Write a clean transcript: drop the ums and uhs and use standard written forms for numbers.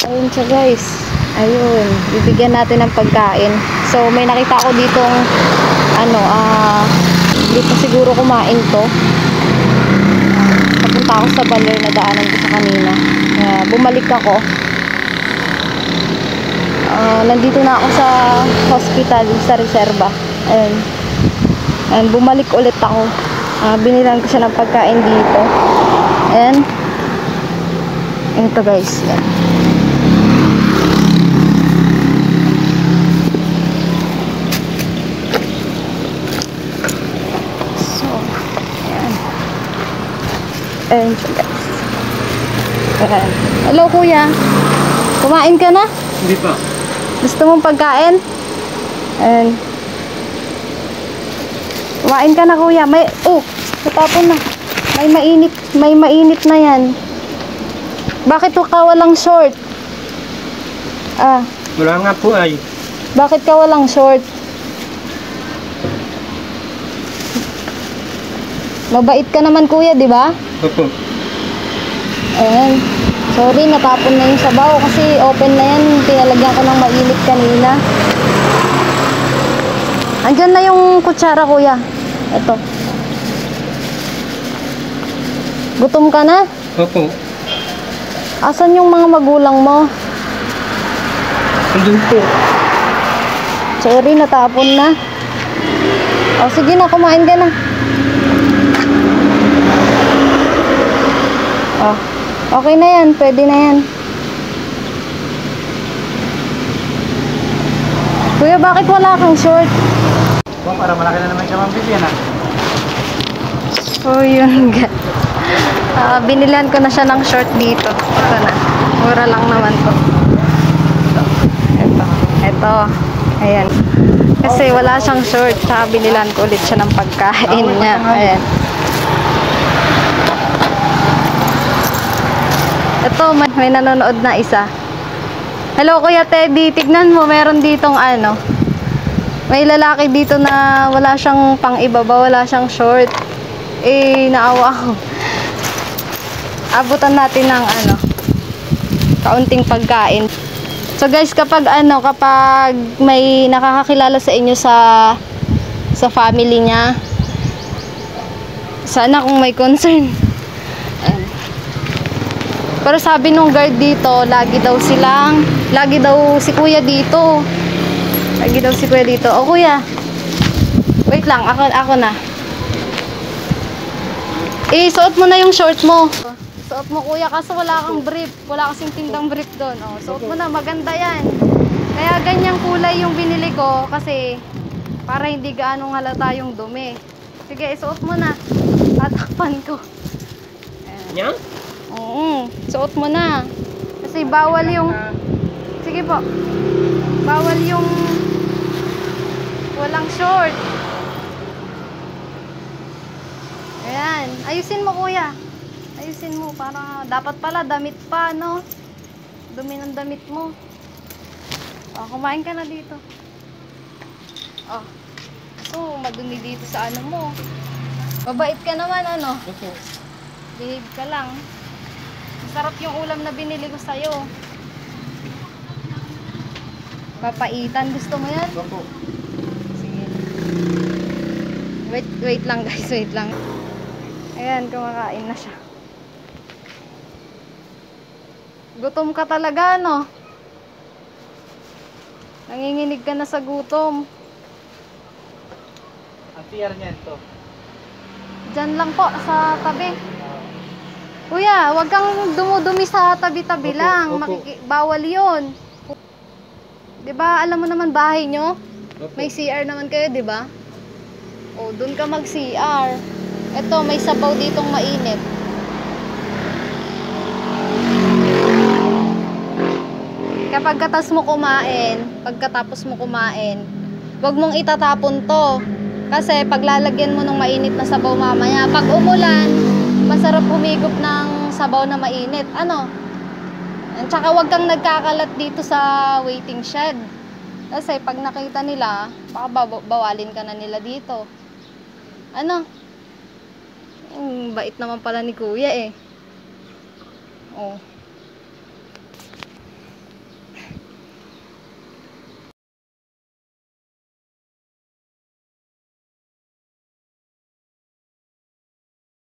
Ayun siya guys. Ayun, bibigyan natin ng pagkain. So may nakita ako ditong dito siguro kumain to. Papunta ako sa baler na daanan ko sa kanina. Bumalik ako. Nandito na ako sa hospital sa reserva. Ayun. And bumalik ulit ako. Binilan ko siya ng pagkain dito. And ito guys. Yan. Ayan siya guys. Ayan. Hello kuya. Kumain ka na? Hindi pa. Gusto mong pagkain? Ayan. Kumain ka na kuya. Natapon na. May mainit na yan. Bakit ka walang short? Wala nga po ay. Bakit ka walang short? Mabait ka naman kuya, di ba? Opo. Ayan. Sorry, natapon na yung sabaw kasi open na yan. Tinalagyan ko ng mainit kanina. Andyan na yung kutsara kuya. Ito. Gutom ka na? Opo. Asan yung mga magulang mo? Andun po. Sorry, natapon na. O sige na, kumain ka na. Okay na yan, pwede na yan. Kuya, bakit wala kang short? Para malaki na naman siya mambibigyan ha. So yun nga. Binilan ko na siya ng short dito. Ito na. Mura lang naman to. Ito. Ayan. Kasi wala siyang short. Saka binilan ko ulit siya ng pagkain niya. Ayan. Ito, may nanonood na isa. Hello, Kuya Teddy. Tignan mo, meron ditong may lalaki dito na wala siyang pang-ibaba, wala siyang short. Naawa ako. Abutan natin ng kaunting pagkain. So guys, kapag may nakakakilala sa inyo sa family niya, sana kung may concern. Pero sabi nung guard dito, lagi daw si kuya dito. Lagi daw si kuya dito. O kuya, wait lang, ako na. Suot mo na yung short mo. Suot mo kuya, kaso wala kang brief. Wala kasing tindang brief doon. Suot mo na, maganda yan. Kaya ganyang kulay yung binili ko kasi para hindi gaanong halata yung dumi. Sige, isuot mo na. Tatakpan ko. Yan? Suot mo na. Kasi bawal yung... Sige po. Bawal yung walang short. Ayan. Ayusin mo kuya. Ayusin mo. Para dapat pala damit pa, no? Dumi ng damit mo. Kumain ka na dito. So, madumi dito sa mo. Mabait ka naman, Opo. Behave ka lang. Masarap yung ulam na binili ko sa'yo. Papaitan, gusto mo yan? Opo. Sige. Wait lang guys, wait lang. Ayan, kumakain na siya. Gutom ka talaga, no? Nanginginig ka na sa gutom. Ang PR niyan to. Diyan lang po, sa tabi. Kuya, wag kang dumudumi sa tabi-tabi lang. Bawal yun. Diba, alam mo naman bahay nyo? May CR naman kayo, diba? Dun ka mag-CR. Ito, may sabaw ditong mainit. Pagkatapos mo kumain, wag mong itatapon to. Kasi paglalagyan mo ng mainit na sabaw mamaya, pag umulan, masarap humigop ng sabaw na mainit. Tsaka wag kang nagkakalat dito sa waiting shed. Kasi pag nakita nila, baka bawalin ka na nila dito. Bait naman pala ni kuya eh.